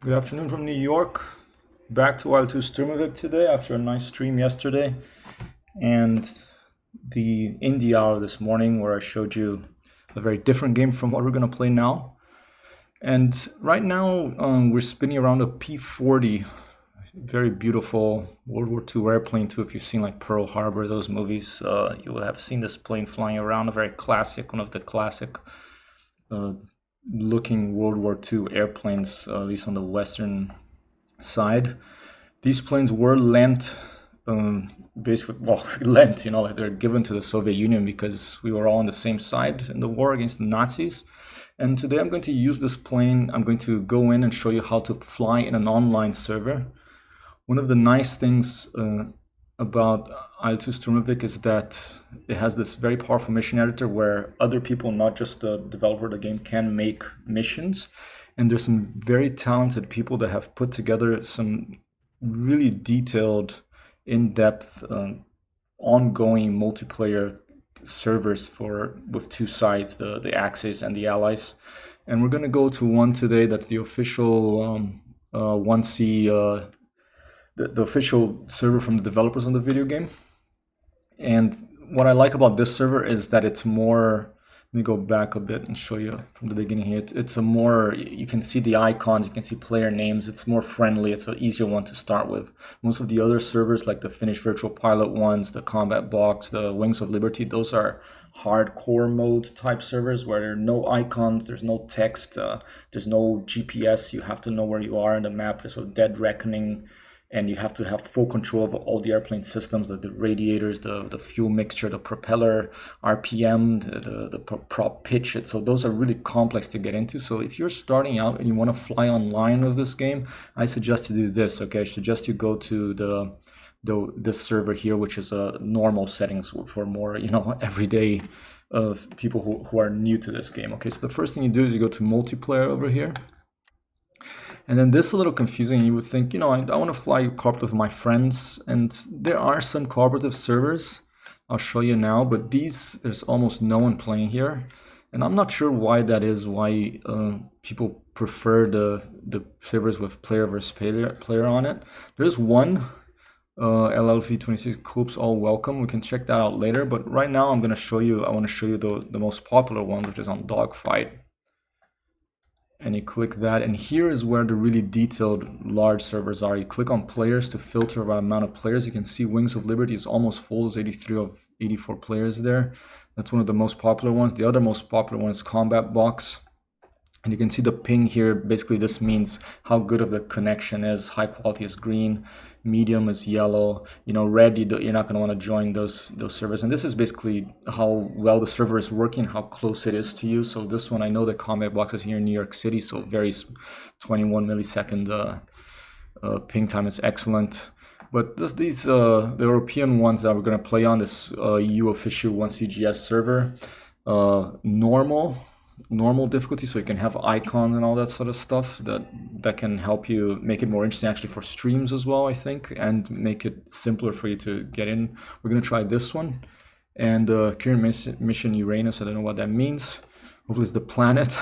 Good afternoon from New York. Back to IL-2 Sturmovik today after a nice stream yesterday and the indie hour this morning where I showed you a very different game from what we're going to play now. And right now we're spinning around a P-40, very beautiful World War II airplane too. If you've seen like Pearl Harbor, those movies, you will have seen this plane flying around, a very classic, one of the classic looking World War II airplanes, at least on the western side. These planes were lent, basically, well, lent, like they're given to the Soviet Union because we were all on the same side in the war against the Nazis. And today I'm going to use this plane. I'm going to go in and show you how to fly in an online server. One of the nice things about IL-2 Sturmovik is that it has this very powerful mission editor where other people, not just the developer of the game, can make missions. And there's some very talented people that have put together some really detailed, in-depth, ongoing multiplayer servers with two sides, the Axis and the Allies. And we're going to go to one today that's the official 1C, the official server from the developers on the video game. And what I like about this server is that it's more, let me go back a bit and show you from the beginning here. It's a more, you can see the icons, you can see player names, it's more friendly, it's an easier one to start with. Most of the other servers, like the Finnish Virtual Pilot ones, the Combat Box, the Wings of Liberty, those are hardcore mode type servers where there are no icons, there's no text, there's no GPS, you have to know where you are in the map, there's a dead reckoning. And you have to have full control of all the airplane systems, the radiators, the fuel mixture, the propeller, RPM, the prop pitch. So those are really complex to get into. So if you're starting out and you want to fly online with this game, I suggest you do this. Okay, I suggest you go to this server here, which is a normal settings for more everyday people who are new to this game. Okay, so the first thing you do is you go to multiplayer over here. And then this is a little confusing. You would think, I want to fly cooperative with my friends. And there are some cooperative servers. I'll show you now. But there's almost no one playing here. And I'm not sure why that is, why people prefer the servers with player versus player on it. There's one, LLV26 Coops All Welcome. We can check that out later. But right now I want to show you the most popular one, which is on Dogfight. And you click that, and here is where the really detailed large servers are. You click on players to filter by amount of players. You can see Wings of Liberty is almost full. There's 83 of 84 players there. That's one of the most popular ones. The other most popular one is Combat Box. And you can see the ping here. Basically, this means how good of the connection is. High quality is green, medium is yellow. Red, you're not going to want to join those servers. And this is basically how well the server is working, how close it is to you. So this one, I know the Combat Box is here in New York City, so very 21 millisecond ping time is excellent. But the European ones that we're going to play on this EU official 1CGS server, normal difficulty, so you can have icons and all that sort of stuff that can help you make it more interesting actually for streams as well, I think, and make it simpler for you to get in. We're going to try this one, and current mission Uranus, I don't know what that means. Hopefully it's the planet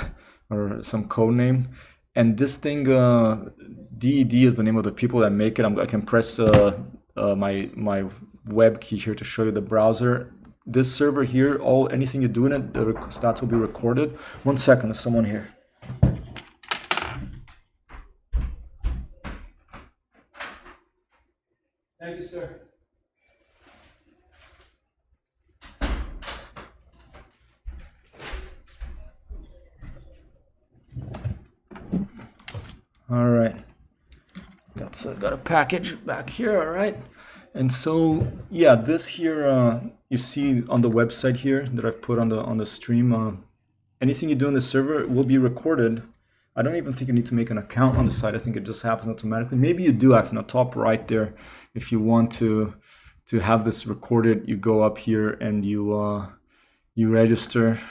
or some code name. And this thing, DED is the name of the people that make it. I can press my web key here to show you the browser. This server here, anything you do in it, the stats will be recorded. 1 second, there's someone here. Thank you, sir. All right, got a package back here. All right. And so, yeah, this here, you see on the website here that I've put on the stream, anything you do in the server will be recorded. I don't even think you need to make an account on the site. I think it just happens automatically. Maybe you do actually, on the top right there. If you want to have this recorded, you go up here and you register.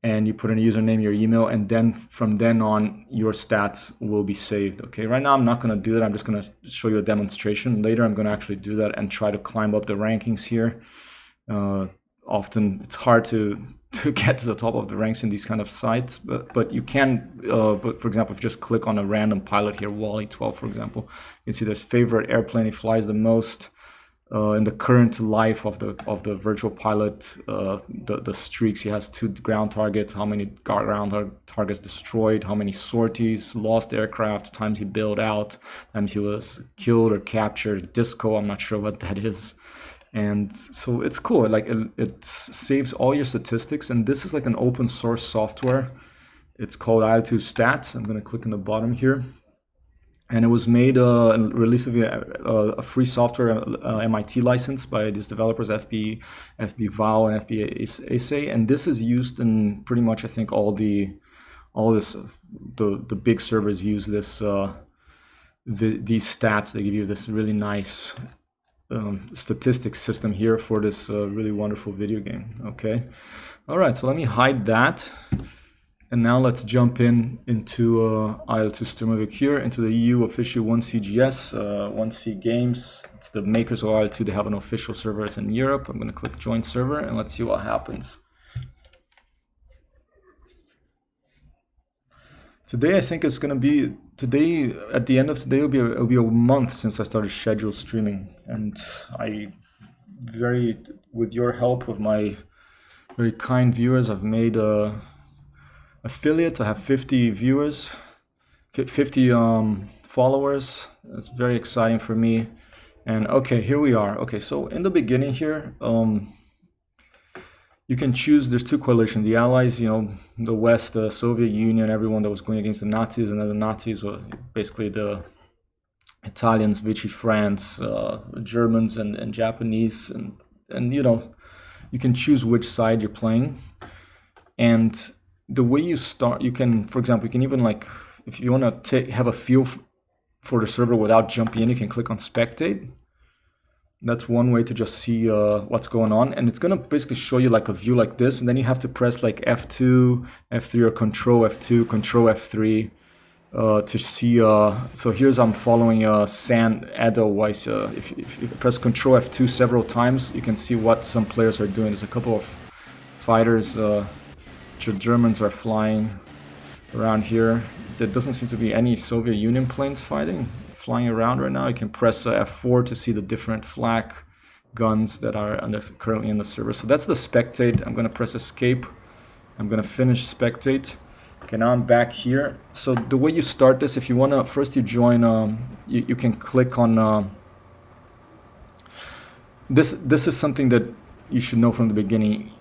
And you put in a username, your email, and then from then on, your stats will be saved. Okay, right now I'm not going to do that. I'm just going to show you a demonstration. Later, I'm going to actually do that and try to climb up the rankings here. Often it's hard to to get to the top of the ranks in these kind of sites, but you can. But for example, if you just click on a random pilot here, Wally 12, for example, you can see there's favorite airplane he flies the most. In the current life of the virtual pilot, the streaks, he has 2 ground targets, how many ground targets destroyed, how many sorties, lost aircraft, times he bailed out, times he was killed or captured, disco, I'm not sure what that is. And so it's cool, like it saves all your statistics, and this is like an open source software. It's called IL-2 Stats. I'm gonna click in the bottom here. And it was made released via a free software MIT license by these developers, FB Val and FB Ace, and this is used in pretty much, I think, the big servers use this these stats. They give you this really nice statistics system here for this really wonderful video game. Okay, all right. So let me hide that. And now let's jump into IL-2 Sturmovik here, into the EU official 1CGS, 1C Games. It's the makers of IL-2. They have an official server. It's in Europe. I'm going to click Join Server, and let's see what happens. Today, I think it's going to be, at the end of today, it'll be a month since I started scheduled streaming. And with your help, with my very kind viewers, I've made affiliate. I have 50 viewers, 50 followers. That's very exciting for me. And okay, here we are. Okay, so in the beginning here, you can choose. There's 2 coalitions: the Allies, the West, the Soviet Union, everyone that was going against the Nazis, and then the Nazis were basically the Italians, Vichy France, Germans, and Japanese, and you can choose which side you're playing. And the way you start, you can, for example, you can even, like, if you want to have a feel for the server without jumping in, you can click on Spectate. That's one way to just see what's going on, and it's gonna basically show you like a view like this, and then you have to press like F2, F3, or Control F2, Control F3 to see. So here's I'm following San Edelweiss. If you press Control F2 several times, you can see what some players are doing. There's a couple of fighters. The Germans are flying around here. There doesn't seem to be any Soviet Union planes flying around right now. You can press F4 to see the different flak guns that are currently in the server. So that's the spectate. I'm going to press escape. I'm going to finish spectate. Okay, now I'm back here. So the way you start this, if you want to, first you join, you can click on, this is something that you should know from the beginning.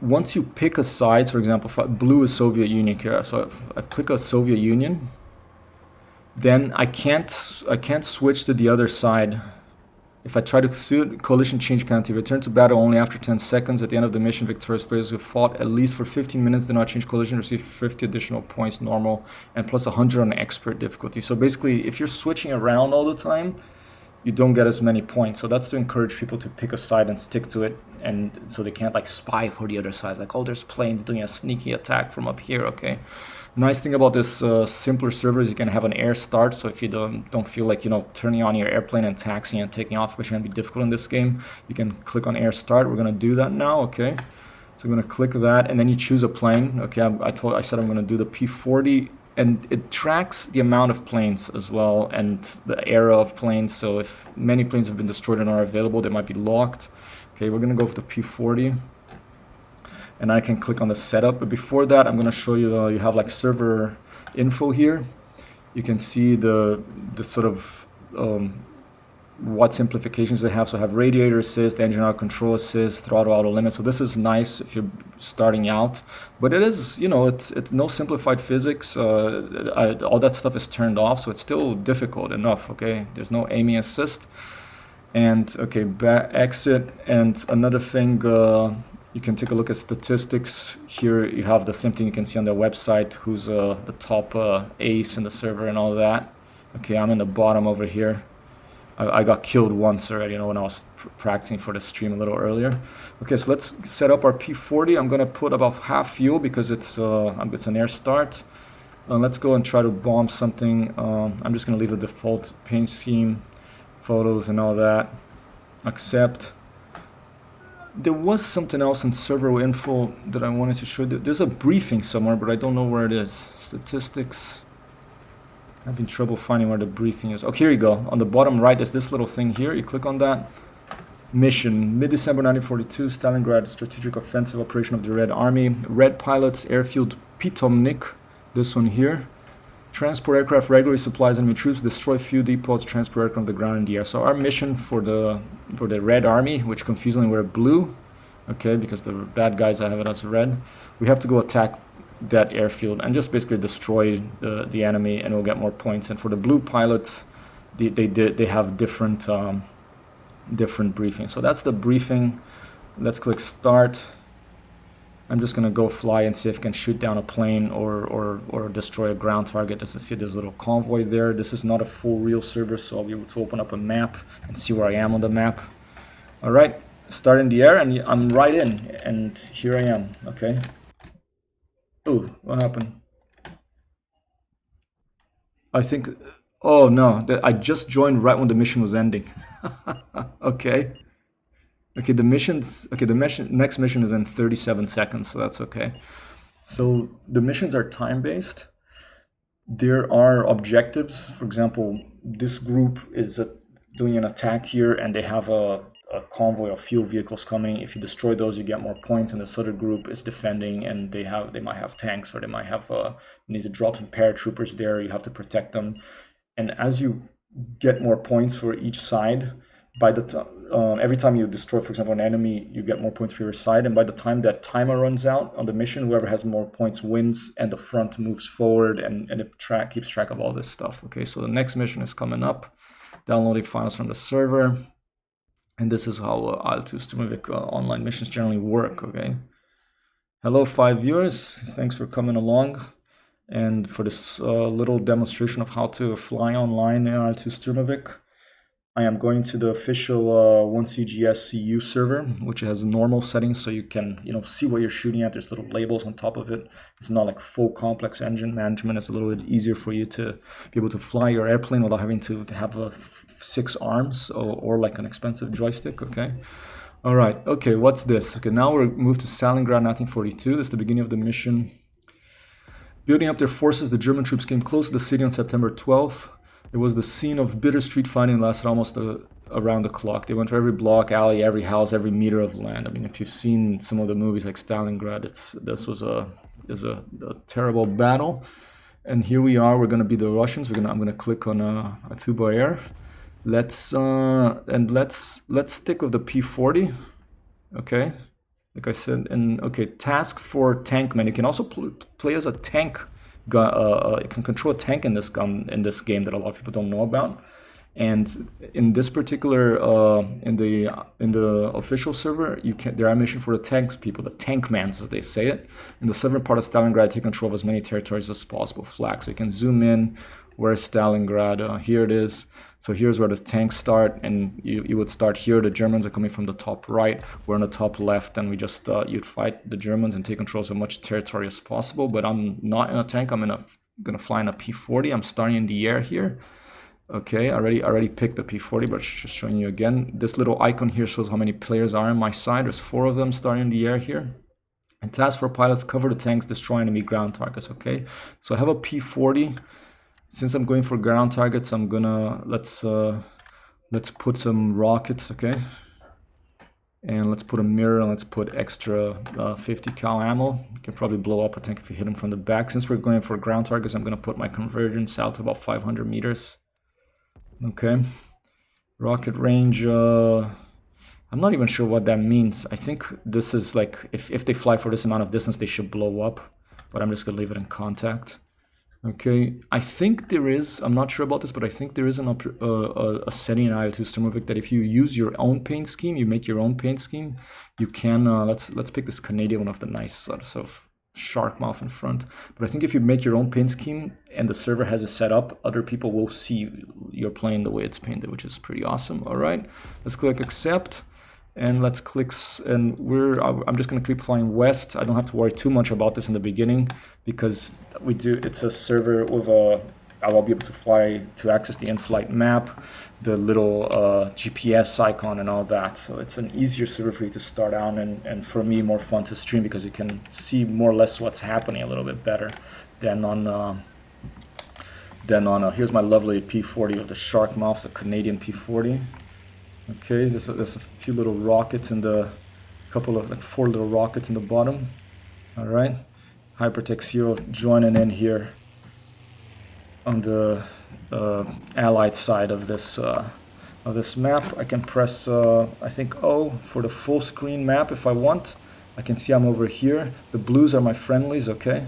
Once you pick a side, for example, blue is Soviet Union here, so if I click a Soviet Union, then I can't switch to the other side. If I try to suit coalition change penalty, return to battle only after 10 seconds. At the end of the mission, victorious players who fought at least for 15 minutes did not change coalition receive 50 additional points normal and plus 100 on expert difficulty. So basically, if you're switching around all the time, you don't get as many points. So that's to encourage people to pick a side and stick to it, and so they can't like spy for the other side, like, oh, there's planes doing a sneaky attack from up here. Okay, nice thing about this simpler server is you can have an air start, so if you don't feel like turning on your airplane and taxiing and taking off, which can be difficult in this game, you can click on air start. We're gonna do that now. Okay, so I'm gonna click that, and then you choose a plane. Okay, I said I'm gonna do the P-40, and it tracks the amount of planes as well and the era of planes. So if many planes have been destroyed and are available, they might be locked. Okay, we're gonna go with the P-40, and I can click on the setup. But before that, I'm gonna show you, you have like server info here. You can see the sort of what simplifications they have. So I have radiator assist, engine auto control assist, throttle auto limit. So this is nice if you're starting out, but it is, it's no simplified physics. All that stuff is turned off, so it's still difficult enough. Okay, there's no aiming assist. And okay, exit. And another thing, you can take a look at statistics. Here you have the same thing you can see on their website, who's the top ace in the server and all that. Okay, I'm in the bottom over here. I got killed once already, when I was practicing for the stream a little earlier. Okay, so let's set up our P-40. I'm gonna put about half fuel because it's an air start. Let's go and try to bomb something. I'm just gonna leave the default paint scheme, photos and all that. Accept. there was something else in server info that I wanted to show. There's a briefing somewhere, but I don't know where it is. Statistics. I'm having trouble finding where the briefing is. Oh, here you go. On the bottom right is this little thing here. You click on that. Mission, mid-December 1942, Stalingrad strategic offensive operation of the Red Army. Red pilots, airfield Pitomnik, this one here. Transport aircraft regularly supplies enemy troops, destroy few depots, transport aircraft on the ground and the air. So our mission for the Red Army, which confusingly we're blue, okay, because the bad guys I have it as red, we have to go attack that airfield and just basically destroy the enemy, and we'll get more points. And for the blue pilots, they have different briefings. So that's the briefing. Let's click start. I'm just gonna go fly and see if I can shoot down a plane or destroy a ground target. Just to see this little convoy there. This is not a full real server, so I'll be able to open up a map and see where I am on the map. All right, start in the air, and I'm right in, and here I am. Okay. Ooh, what happened? I think. Oh no, I just joined right when the mission was ending. Okay. Okay, the next mission is in 37 seconds, so that's okay. So the missions are time-based. There are objectives. For example, this group is doing an attack here, and they have a convoy of fuel vehicles coming. If you destroy those, you get more points. And this other group is defending, and they might have tanks, or they might have need to drop some paratroopers there. You have to protect them. And as you get more points for each side, by the every time you destroy, for example, an enemy, you get more points for your side. And by the time that timer runs out on the mission, whoever has more points wins, and the front moves forward, and it keeps track of all this stuff. Okay, so the next mission is coming up. Downloading files from the server. And this is how IL-2 Sturmovik online missions generally work. Okay. Hello, 5 viewers. Thanks for coming along. And for this little demonstration of how to fly online in IL-2 Sturmovik, I am going to the official 1CGS CU server, which has normal settings, so you can see what you're shooting at. There's little labels on top of it. It's not like full complex engine management. It's a little bit easier for you to be able to fly your airplane without having to have 6 arms or like an expensive joystick. Okay. All right. Okay. What's this? Okay. Now we're moved to Stalingrad 1942. This is the beginning of the mission. Building up their forces, the German troops came close to the city on September 12th. It was the scene of bitter street fighting and lasted almost around the clock. They went to every block, alley, every house, every meter of land. I mean, if you've seen some of the movies like Stalingrad, this was a terrible battle. And here we are. We're going to be the Russians. I'm going to click on Atuba Air. Let's stick with the P-40. Okay, like I said, and okay, task for tankman. You can also play as a tank. You can control a tank in this game that a lot of people don't know about. And in this particular in the official server, there are missions for the tanks people, the tankmans as they say it. In the southern part of Stalingrad, take control of as many territories as possible. Flag. So you can zoom in. Where's Stalingrad? Here it is. So here's where the tanks start, and you would start here. The Germans are coming from the top right. We're on the top left, and we just you'd fight the Germans and take control of as much territory as possible. But I'm not in a tank. I'm gonna fly in a P-40. I'm starting in the air here. Okay, I already picked the P-40, but just showing you again. This little icon here shows how many players are on my side. There's 4 of them starting in the air here. And task for pilots: cover the tanks, destroy enemy ground targets. Okay, so I have a P-40. Since I'm going for ground targets, I'm gonna let's put some rockets, okay, and let's put a mirror, and let's put extra 50 cal ammo. You can probably blow up a tank if you hit them from the back. Since we're going for ground targets, I'm gonna put my convergence out to about 500 meters. Okay, rocket range. I'm not even sure what that means. I think this is like if they fly for this amount of distance, they should blow up. But I'm just gonna leave it in contact. Okay, I think there is, I'm not sure about this, but I think there is a setting in IL-2 Sturmovik that if you use your own paint scheme, you make your own paint scheme, you can, let's pick this Canadian one of the nice sort of shark mouth in front. But I think if you make your own paint scheme and the server has it set up, other people will see your plane the way it's painted, which is pretty awesome. All right, let's click accept. And let's click, and I'm just going to keep flying west. I don't have to worry too much about this in the beginning because it's a server with I will be able to fly to access the in-flight map, the little GPS icon and all that. So it's an easier server for you to start out, and for me more fun to stream because you can see more or less what's happening a little bit better than on here's my lovely P40 with the shark mouth, a Canadian P40. Okay, there's a few little rockets in the couple of like 4 little rockets in the bottom. All right, Hypertech Zero joining in here on the allied side of this map. I can press I think O for the full screen map if I want. I can see I'm over here. The blues are my friendlies. Okay,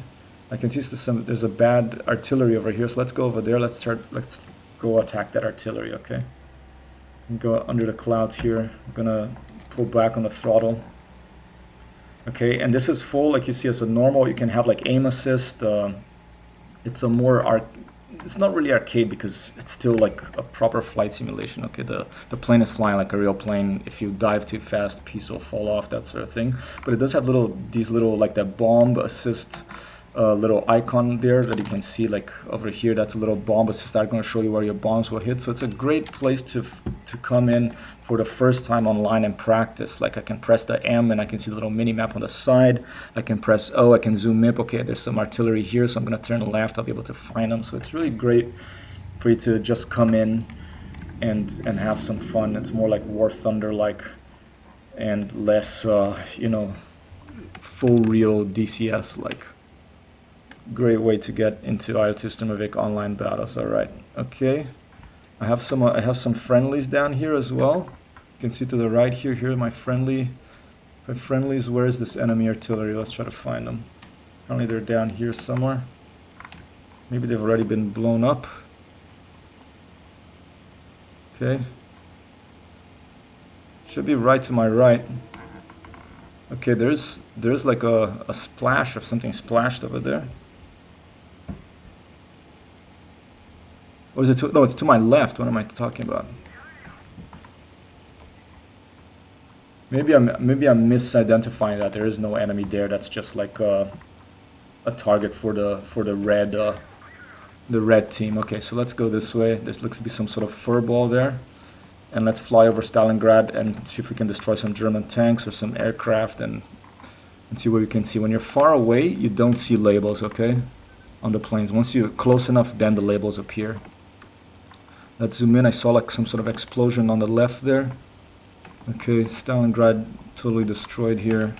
I can see there's a bad artillery over here, so let's go over there. Let's go attack that artillery. Okay, go under the clouds here. I'm gonna pull back on the throttle. Okay, and this is full, like you see, as a normal. You can have like aim assist. It's a more it's not really arcade because it's still like a proper flight simulation. Okay, the plane is flying like a real plane. If you dive too fast, the piece will fall off, that sort of thing. But it does have these little like that bomb assist little icon there that you can see, like over here. That's a little bomb assist that's going to show you where your bombs will hit. So it's a great place to come in for the first time online and practice. Like I can press the M and I can see the little mini map on the side. I can press O, I can zoom in. Okay, there's some artillery here, so I'm going to turn left. I'll be able to find them. So it's really great for you to just come in and have some fun. It's more like War Thunder like, and less you know, full real DCS like. Great way to get into IL-2 Sturmovik online battles. All right, okay. I have some friendlies down here as well. You can see to the right here. Here are my friendlies. Where is this enemy artillery? Let's try to find them. Apparently they're down here somewhere. Maybe they've already been blown up. Okay. Should be right to my right. Okay, there's like a splash of something splashed over there. Or is it no, it's to my left. What am I talking about? Maybe I'm misidentifying that. There is no enemy there. That's just like a target for the red team. Okay, so let's go this way. There looks to be some sort of fur ball there. And let's fly over Stalingrad and see if we can destroy some German tanks or some aircraft and see what we can see. When you're far away, you don't see labels, okay, on the planes. Once you're close enough, then the labels appear. Let's zoom in. I saw like some sort of explosion on the left there. Okay, Stalingrad totally destroyed here.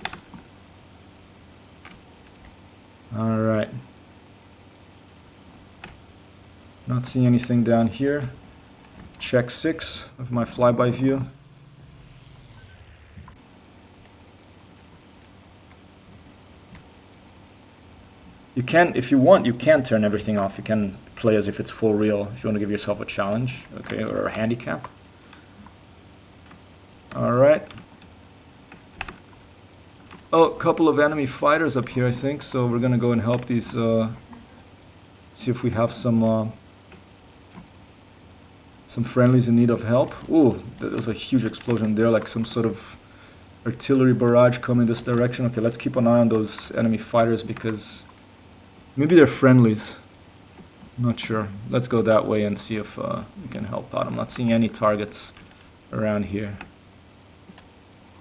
All right. Not seeing anything down here. Check 6 of my flyby view. You can, if you want, you can turn everything off. You can play as if it's full real if you want to give yourself a challenge, okay, or a handicap. All right. Oh, a couple of enemy fighters up here, I think. So we're gonna go and help these. See if we have some friendlies in need of help. Ooh, there was a huge explosion there, like some sort of artillery barrage coming this direction. Okay, let's keep an eye on those enemy fighters because maybe they're friendlies. I'm not sure. Let's go that way and see if we can help out. I'm not seeing any targets around here.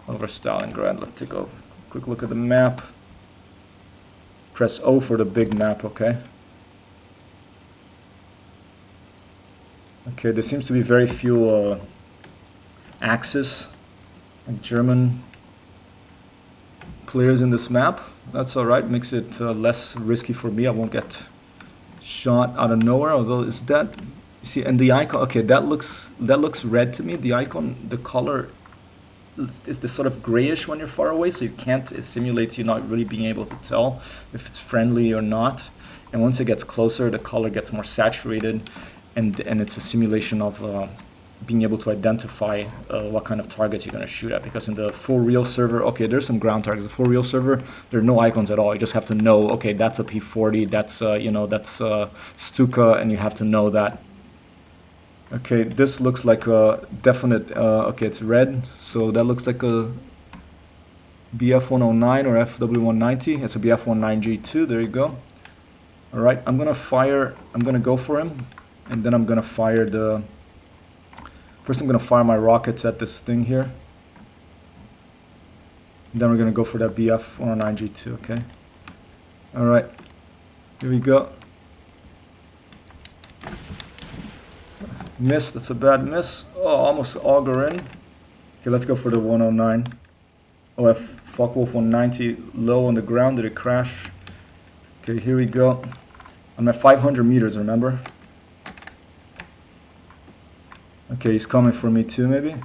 Over Stalingrad. Let's take a quick look at the map. Press O for the big map, okay? Okay, there seems to be very few Axis, like German players in this map. That's alright, makes it less risky for me. I won't get shot out of nowhere, although is that, see, and the icon, okay, that looks red to me. The icon, the color is this sort of grayish when you're far away, so you can't, it simulates you not really being able to tell if it's friendly or not. And once it gets closer, the color gets more saturated, and it's a simulation of being able to identify what kind of targets you're going to shoot at. Because in the full real server, okay, there's some ground targets. The full real server, there are no icons at all. You just have to know, okay, that's a P40, that's you know, that's Stuka, and you have to know that. Okay, this looks like a definite, okay, it's red, so that looks like a BF-109 or FW-190. It's a BF-19G2, there you go. All right, I'm gonna go for him, and then I'm gonna fire the, first I'm gonna fire my rockets at this thing here. Then we're gonna go for that BF-109G2, okay? All right, here we go. Miss, that's a bad miss. Oh, almost auger in. Okay, let's go for the 109. Oh, I fuck Wolf 190 low on the ground. Did it crash? Okay, here we go. I'm at 500 meters, remember? Okay, he's coming for me too, maybe.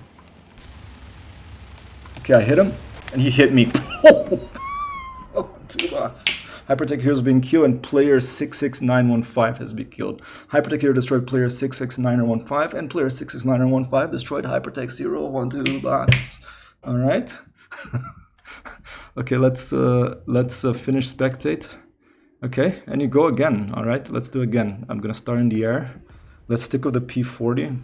Okay, I hit him, and he hit me. Oh, 2 bucks. Hypertech Hero is being killed, and player 66915 has been killed. Hypertech Hero destroyed player 66915, and player 66915 destroyed Hypertech Hero 12 bucks. All right. Okay, let's finish spectate. Okay, and you go again. All right, let's do again. I'm gonna start in the air. Let's stick with the P40.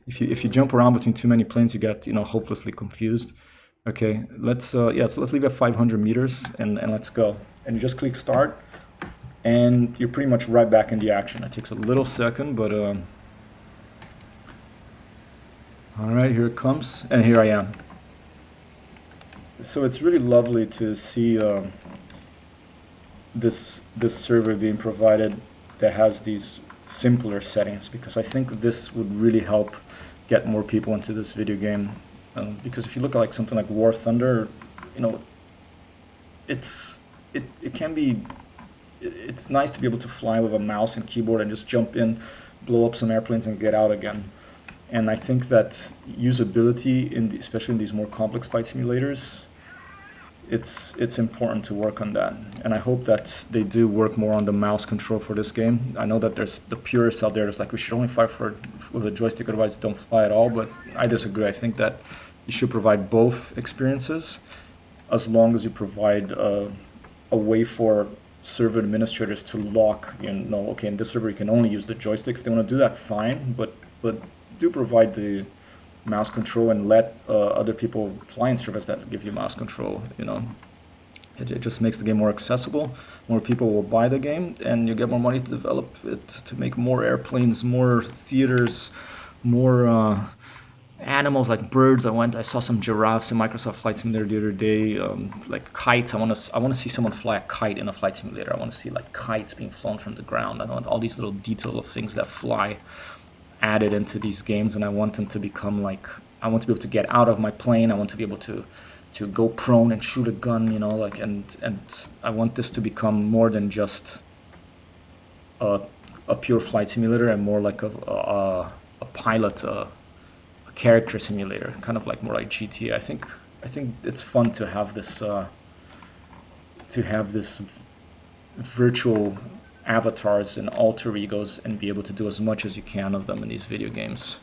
If you jump around between too many planes, you get hopelessly confused. Okay, let's let's leave at 500 meters and let's go. And you just click start, and you're pretty much right back in the action. It takes a little second, but all right, here it comes, and here I am. So it's really lovely to see this server being provided that has these simpler settings, because I think this would really help get more people into this video game. Because if you look at like something like War Thunder, it can be, it's nice to be able to fly with a mouse and keyboard and just jump in, blow up some airplanes and get out again. And I think that usability, especially in these more complex fight simulators, it's important to work on that. And I hope that they do work more on the mouse control for this game. I know that there's the purists out there that's like, we should only fly with a joystick, otherwise don't fly at all. But I disagree. I think that you should provide both experiences, as long as you provide a way for server administrators to lock, okay, in this server you can only use the joystick. If they want to do that, fine, but do provide the mouse control and let other people fly in servers that give you mouse control. It just makes the game more accessible. More people will buy the game, and you get more money to develop it, to make more airplanes, more theaters, more animals like birds. I saw some giraffes in Microsoft Flight Simulator the other day, like kites. I want to see someone fly a kite in a flight simulator. I want to see like kites being flown from the ground. I want all these little detail of things that fly added into these games, and I want them to become like, I want to be able to get out of my plane. I want to be able to go prone and shoot a gun, and I want this to become more than just a pure flight simulator, and more like a pilot, a character simulator, kind of like more like GTA. I think it's fun to have this virtual avatars and alter egos, and be able to do as much as you can of them in these video games.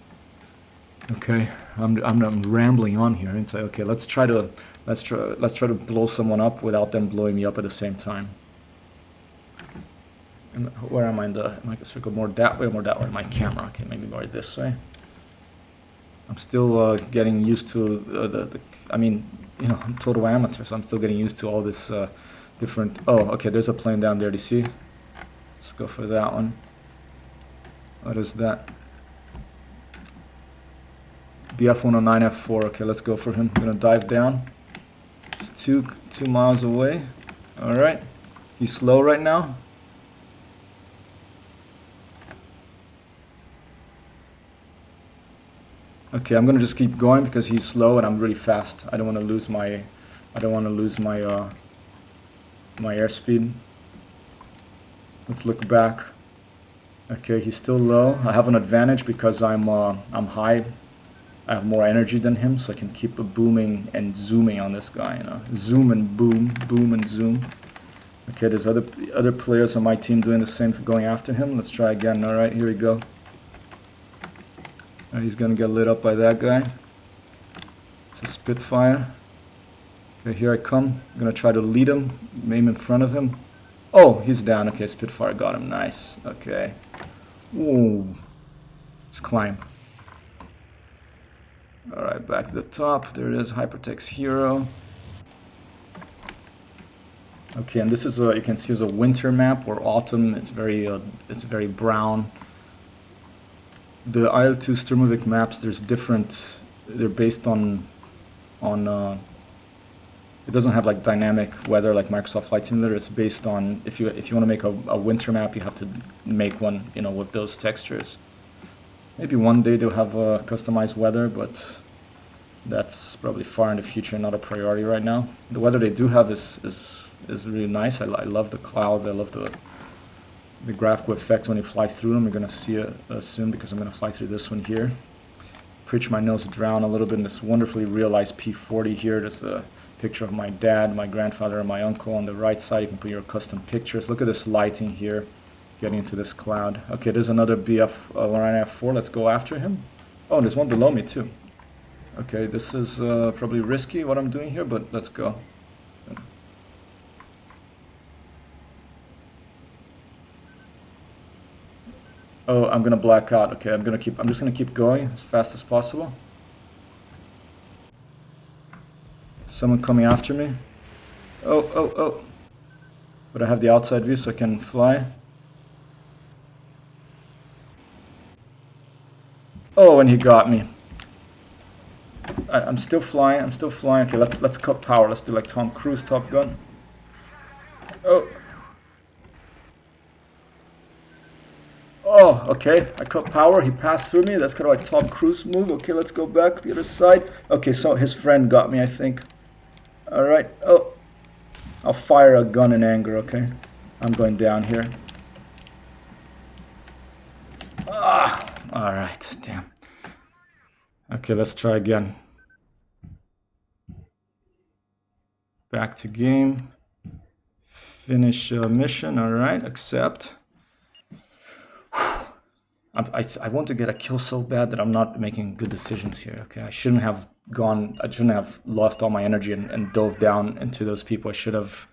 Okay, I'm rambling on here and say, okay, let's try to blow someone up without them blowing me up at the same time. And where am I in the circle? More that way, my camera. Okay, maybe more this way. I'm still getting used to I'm total amateur, so I'm still getting used to all this different. Oh, okay, there's a plane down there. Do you see? Let's go for that one. What is that? BF-109 F4. Okay, let's go for him. I'm gonna dive down. It's two miles away. All right. He's slow right now. Okay, I'm gonna just keep going because he's slow and I'm really fast. I don't want to lose my my airspeed. Let's look back. Okay, he's still low. I have an advantage because I'm high. I have more energy than him, so I can keep booming and zooming on this guy. Zoom and boom, boom and zoom. Okay, there's other players on my team doing the same, going after him. Let's try again. All right, here we go. He's gonna get lit up by that guy. It's a Spitfire. Okay, here I come. I'm gonna try to lead him, aim in front of him. Oh, he's down. Okay, Spitfire got him. Nice. Okay. Ooh. Let's climb. Alright, back to the top. There it is, Hypertext Hero. Okay, and this is a, you can see, is a winter map or autumn. It's very brown. The IL-2 Sturmovik maps, there's different. They're based on. It doesn't have like dynamic weather like Microsoft Flight Simulator. It's based on, if you want to make a winter map, you have to make one, you know, with those textures. Maybe one day they'll have customized weather, but that's probably far in the future, not a priority right now. The weather they do have is really nice. I love the clouds. I love the graphical effects when you fly through them. You're gonna see it soon because I'm gonna fly through this one here. Preach my nose down a little bit in this wonderfully realized P40 here. There's a picture of my dad, my grandfather, and my uncle on the right side. You can put your custom pictures. Look at this lighting here, getting into this cloud. Okay, there's another BF-194. Let's go after him. Oh, there's one below me too. Okay, this is probably risky what I'm doing here, but let's go. Oh, I'm gonna black out. Okay, I'm just gonna keep going as fast as possible. Someone coming after me. Oh. But I have the outside view so I can fly. Oh, and he got me. I'm still flying. Okay, let's cut power. Let's do like Tom Cruise, Top Gun. Oh. Oh, okay. I cut power. He passed through me. That's kind of like Tom Cruise move. Okay, let's go back to the other side. Okay, so his friend got me, I think. All right. Oh, I'll fire a gun in anger. Okay, I'm going down here. Ah. All right. Damn. Okay, let's try again. Back to game. Finish mission. All right. Accept. I want to get a kill so bad that I'm not making good decisions here. Okay, I shouldn't have lost all my energy and dove down into those people. I should have.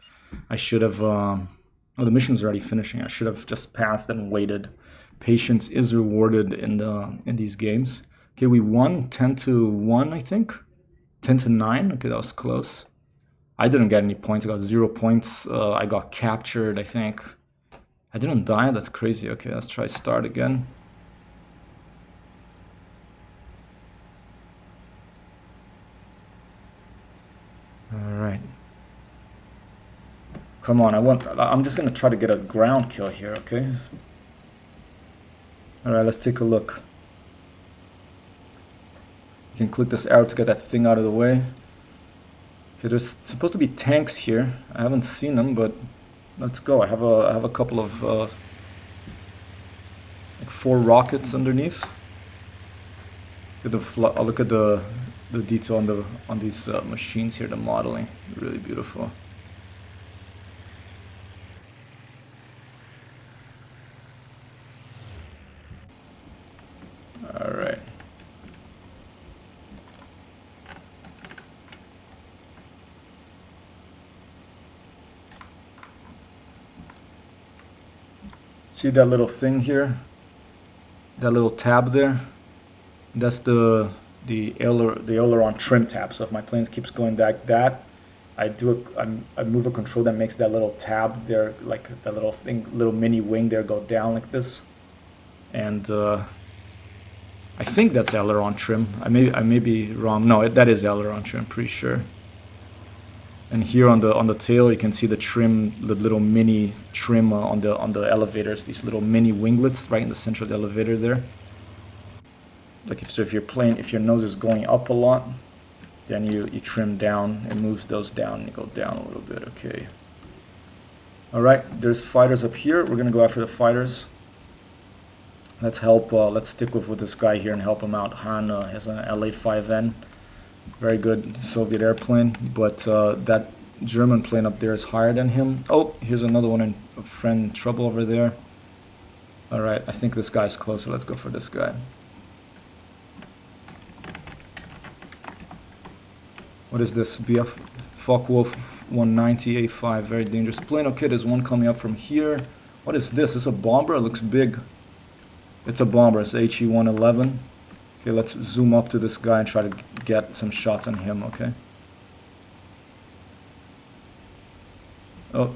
Oh, the mission's already finishing. I should have just passed and waited. Patience is rewarded in these games. Okay, we won 10-1, I think. 10-9. Okay, that was close. I didn't get any points. I got 0 points. I got captured, I think. I didn't die. That's crazy. Okay, let's try start again. All right. Come on, I'm just gonna try to get a ground kill here, okay? All right, let's take a look. You can click this arrow to get that thing out of the way. Okay, there's supposed to be tanks here. I haven't seen them, but let's go. I have a couple of like 4 rockets underneath. I'll look at the detail on these machines here. The modeling, really beautiful. All right. See that little thing here? That little tab there? That's the aileron trim tab. So if my plane keeps going like that, I move a control that makes that little tab there, like that little thing, little mini wing there, go down like this. And I think that's aileron trim. I may be wrong. No, that is aileron trim. I'm pretty sure. And here on the tail, you can see the trim, the little mini trim on the elevators. These little mini winglets right in the center of the elevator there. Like if your nose is going up a lot, then you trim down and moves those down and you go down a little bit. Okay. All right, there's fighters up here. We're gonna go after the fighters. Let's help. Let's stick with this guy here and help him out. Han has an LA-5N, very good Soviet airplane, but that German plane up there is higher than him. Oh, here's another one, a friend in trouble over there. All right, I think this guy's closer. Let's go for this guy. What is this? BF Focke-Wulf 190 A5, very dangerous plane. Okay, there's one coming up from here. What is this? Is a bomber? It looks big. It's a bomber. It's HE-111. Okay, let's zoom up to this guy and try to get some shots on him, okay? Oh.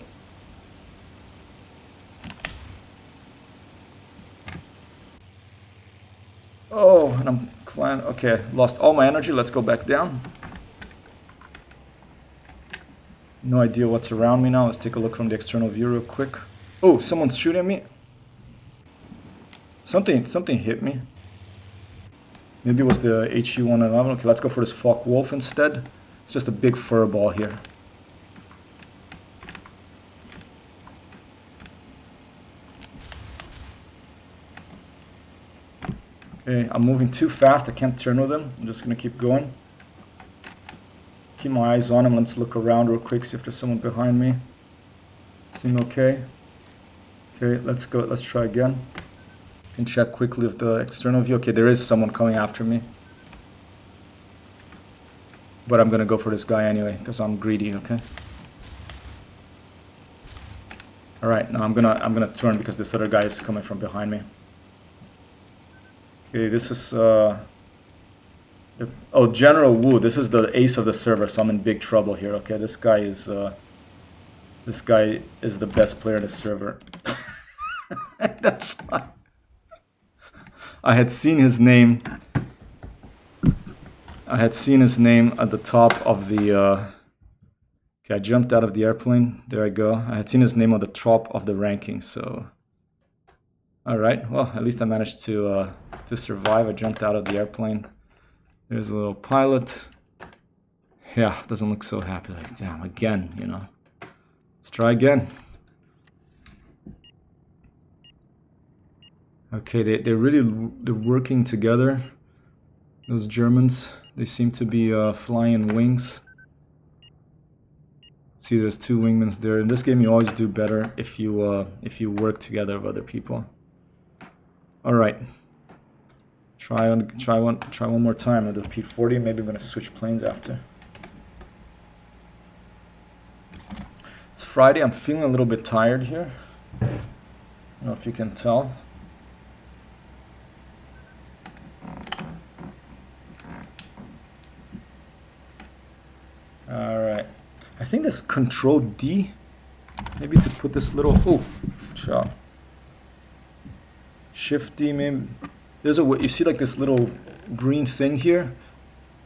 Oh, and I'm climbing. Okay, lost all my energy. Let's go back down. No idea what's around me now. Let's take a look from the external view real quick. Oh, someone's shooting me. Something hit me. Maybe it was the HU-111. Okay, let's go for this Focke-Wulf instead. It's just a big fur ball here. Okay, I'm moving too fast. I can't turn with him. I'm just gonna keep going. Keep my eyes on him. Let's look around real quick, see if there's someone behind me. Seem okay. Okay, let's go. Let's try again. And check quickly with the external view. Okay, there is someone coming after me. But I'm gonna go for this guy anyway, because I'm greedy, okay? Alright, now I'm gonna turn because this other guy is coming from behind me. Okay, this is oh, General Wu, this is the ace of the server, so I'm in big trouble here, okay? This guy is the best player in the server. That's fine. I had seen his name. I had seen his name at the top of the. Okay, I jumped out of the airplane. There I go. I had seen his name on the top of the ranking. So, all right. Well, at least I managed to survive. I jumped out of the airplane. There's a little pilot. Yeah, doesn't look so happy. Like, damn, again, you know. Let's try again. Okay, they're working together. Those Germans, they seem to be flying wings. See, there's two wingmen there. In this game, you always do better if you work together with other people. All right, try one more time with the P-40. Maybe I'm gonna switch planes after. It's Friday. I'm feeling a little bit tired here. I don't know if you can tell. Alright, I think this Control D, maybe to put this little, oh, shot. Shift D, maybe. There's a way, you see like this little green thing here?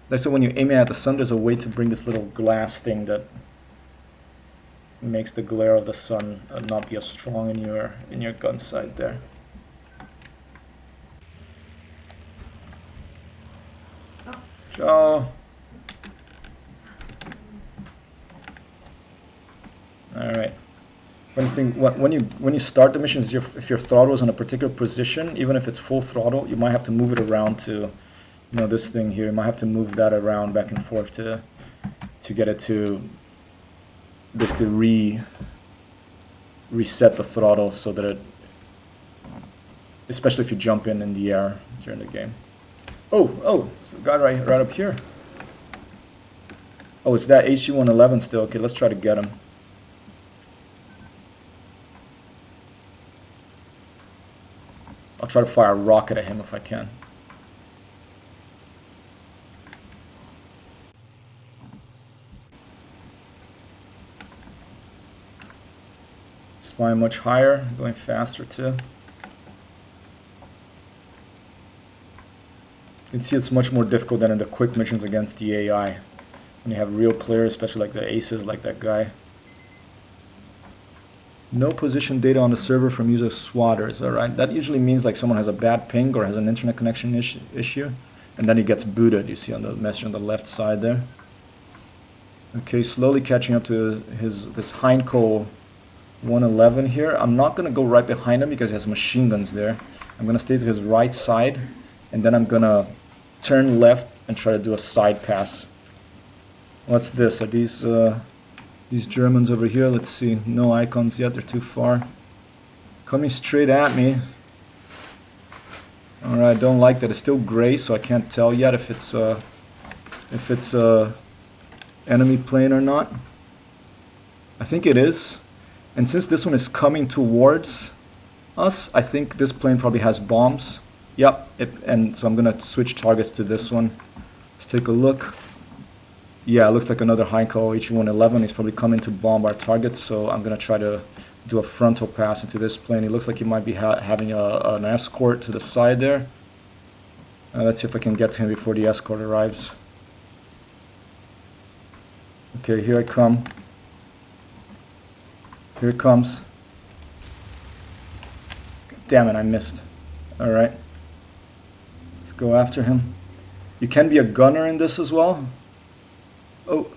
That's so when you aim it at the sun, there's a way to bring this little glass thing that makes the glare of the sun not be as strong in your gun sight there. Ciao. All right. When you start the missions, if your throttle is in a particular position, even if it's full throttle, you might have to move it around to, you know, this thing here. You might have to move that around back and forth to get it to basically reset the throttle so that it, especially if you jump in the air during the game. Oh, so guy right up here. Oh, it's that HU-111 still. Okay, let's try to get him. I'll try to fire a rocket at him if I can. It's flying much higher, going faster too. You can see it's much more difficult than in the quick missions against the AI. When you have real players, especially like the aces, like that guy. No position data on the server from user swatters. Alright, that usually means like someone has a bad ping or has an internet connection issue, and then he gets booted. You see on the message on the left side there. Okay, slowly catching up to this Heinkel 111 here. I'm not going to go right behind him because he has machine guns there. I'm going to stay to his right side, and then I'm going to turn left and try to do a side pass. What's this? Are these Germans over here? Let's see. No icons yet. They're too far. Coming straight at me. Alright, don't like that. It's still gray, so I can't tell yet if it's enemy plane or not. I think it is. And since this one is coming towards us, I think this plane probably has bombs. Yep, and so I'm gonna switch targets to this one. Let's take a look. Yeah, it looks like another Heinkel H111. He's probably coming to bomb our target, so I'm gonna try to do a frontal pass into this plane. It looks like he might be having an escort to the side there. Let's see if I can get to him before the escort arrives. Okay, here I come. Here it comes. Damn it, I missed. Alright. Let's go after him. You can be a gunner in this as well. Oh.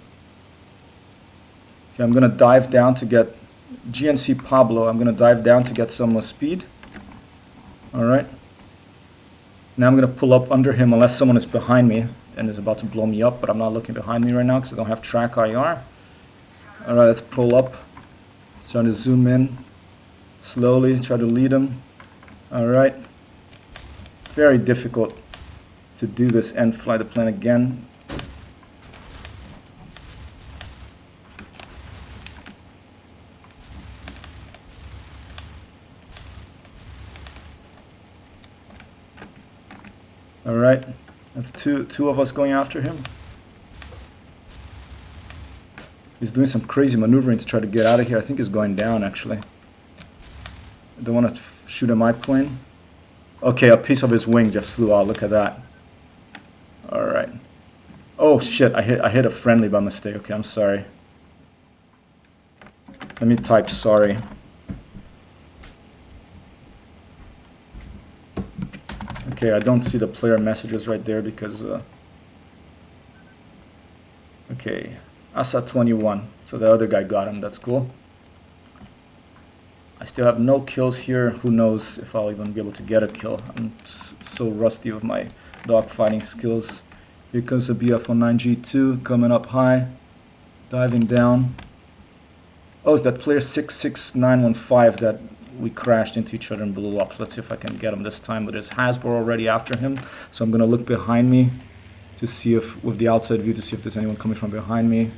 Okay, I'm gonna dive down to get GNC Pablo. I'm gonna dive down to get some speed. Alright. Now I'm gonna pull up under him unless someone is behind me and is about to blow me up, but I'm not looking behind me right now because I don't have track IR. Alright, let's pull up. Trying to zoom in slowly, try to lead him. Alright. Very difficult to do this and fly the plane again. Alright. I have two of us going after him. He's doing some crazy maneuvering to try to get out of here. I think he's going down, actually. I don't want to shoot at my plane. Okay, a piece of his wing just flew out. Look at that. Alright. Oh, shit. I hit a friendly by mistake. Okay, I'm sorry. Let me type sorry. Okay, I don't see the player messages right there because... okay. Asa 21. So the other guy got him. That's cool. I still have no kills here. Who knows if I'll even be able to get a kill. I'm so rusty with my dogfighting skills. Here comes the BF-19G2 coming up high. Diving down. Oh, it's that player 66915 that we crashed into each other and blew up. So let's see if I can get him this time. But there's Hasbro already after him. So I'm going to look behind me to see if, with the outside view, to see if there's anyone coming from behind me.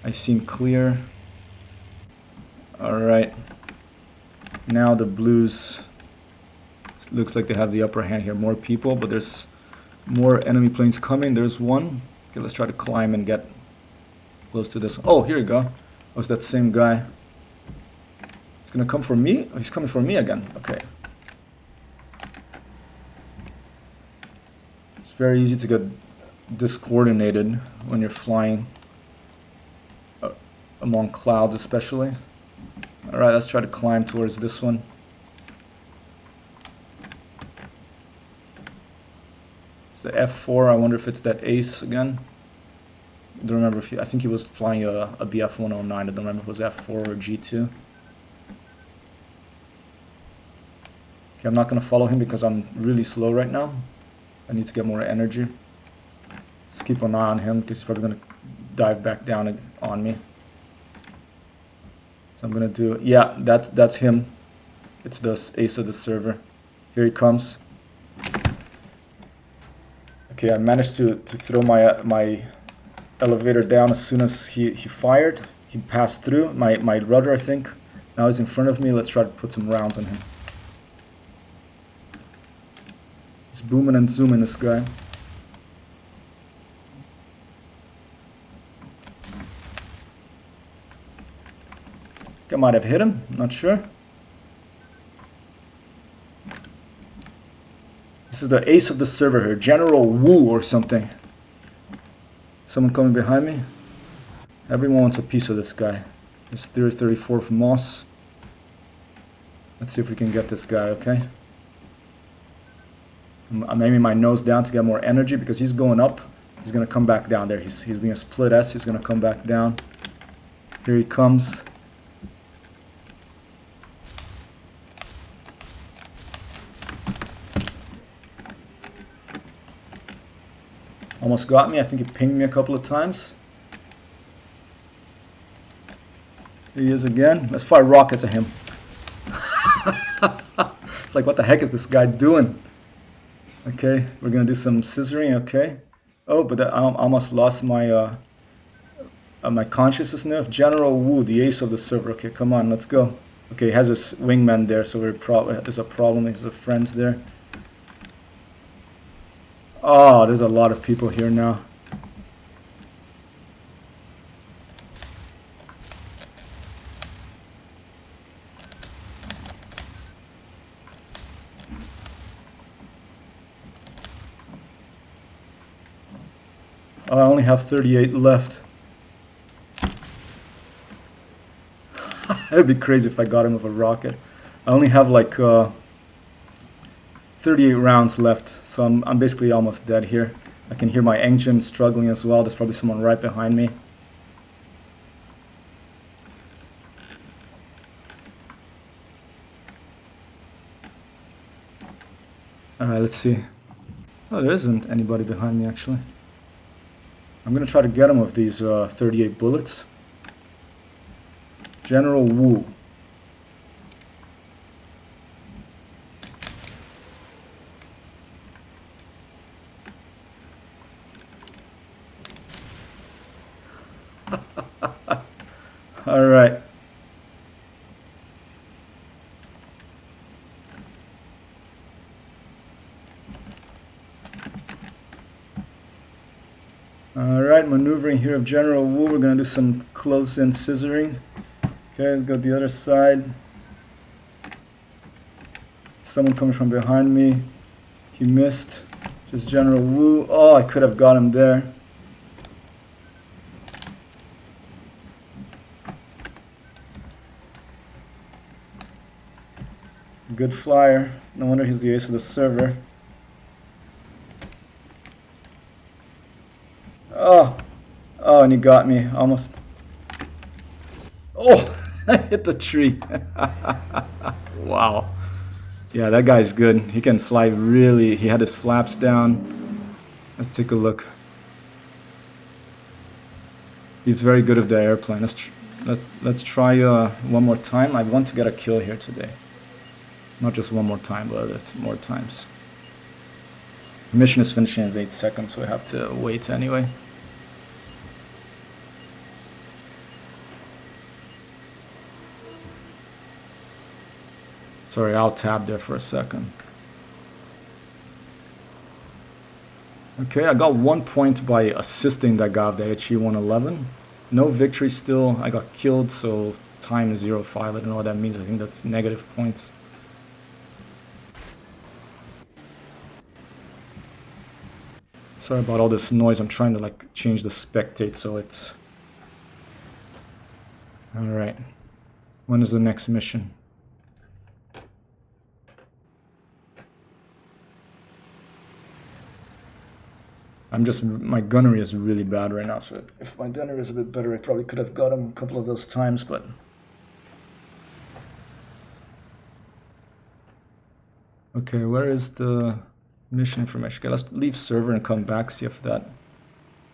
I seem clear. Alright. Now the blues, looks like they have the upper hand here. More people, but there's more enemy planes coming. There's one. Okay, let's try to climb and get close to this. Oh, here we go. Oh, it's that same guy. He's gonna come for me? Oh, he's coming for me again. Okay. It's very easy to get discoordinated when you're flying among clouds, especially. Alright, let's try to climb towards this one. It's the F4. I wonder if it's that ace again. I don't remember if I think he was flying a BF-109. I don't remember if it was F4 or G2. Okay, I'm not going to follow him because I'm really slow right now. I need to get more energy. Just keep an eye on him because he's probably going to dive back down on me. So I'm gonna do, yeah, that's him. It's the ace of the server. Here he comes. Okay, I managed to throw my elevator down as soon as he fired. He passed through my rudder, I think. Now he's in front of me. Let's try to put some rounds on him. He's booming and zooming, this guy. I might have hit him, not sure. This is the ace of the server here, General Wu or something. Someone coming behind me. Everyone wants a piece of this guy. It's 34 from Moss. Let's see if we can get this guy, okay? I'm aiming my nose down to get more energy because he's going up. He's going to come back down there. He's doing a split S. He's going to come back down. Here he comes. Almost got me. I think he pinged me a couple of times. Here he is again. Let's fire rockets at him. It's like, what the heck is this guy doing? Okay, we're gonna do some scissoring. Okay. Oh, but I almost lost my my consciousness now. General Wu, the ace of the server. Okay, come on, let's go. Okay, he has his wingman there, so there's a problem. There's a friends there. Oh, there's a lot of people here now. I only have 38 left. It'd be crazy if I got him with a rocket. I only have like 38 rounds left, so I'm basically almost dead here. I can hear my engine struggling as well. There's probably someone right behind me. Alright, let's see. Oh, there isn't anybody behind me actually. I'm gonna try to get him with these 38 bullets. General Wu. All right. All right, maneuvering here of General Wu. We're gonna do some close-in scissoring. Okay, go the other side. Someone coming from behind me. He missed. Just General Wu. Oh, I could have got him there. Good flyer. No wonder he's the ace of the server. Oh, oh, and he got me almost. Oh, I hit the tree. Wow. Yeah, that guy's good. He can fly really. He had his flaps down. Let's take a look. He's very good with the airplane. Let's try one more time. I want to get a kill here today. Not just one more time, but more times. The mission is finishing in 8 seconds, so we have to wait anyway. Sorry, I'll tab there for a second. Okay, I got 1 point by assisting that guy of the HE-111. No victory still. I got killed, so time is 0.5. I don't know what that means. I think that's negative points. Sorry about all this noise. I'm trying to like change the spectate so it's... Alright. When is the next mission? My gunnery is really bad right now, so if my gunnery is a bit better, I probably could have got him a couple of those times, but... Okay, where is the mission information? Okay, let's leave server and come back, see if that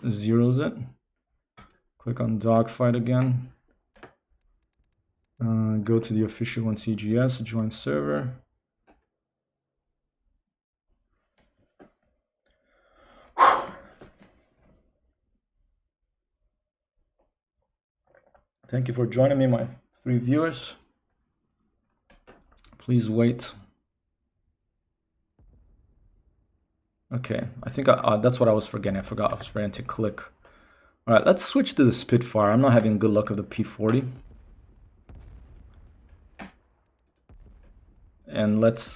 zeros it. Click on dogfight again. Go to the official one CGS, join server. Thank you for joining me, my 3 viewers. Please wait. Okay, I think that's what I was forgetting. I forgot I was forgetting to click. All right, let's switch to the Spitfire. I'm not having good luck with the P-40. And let's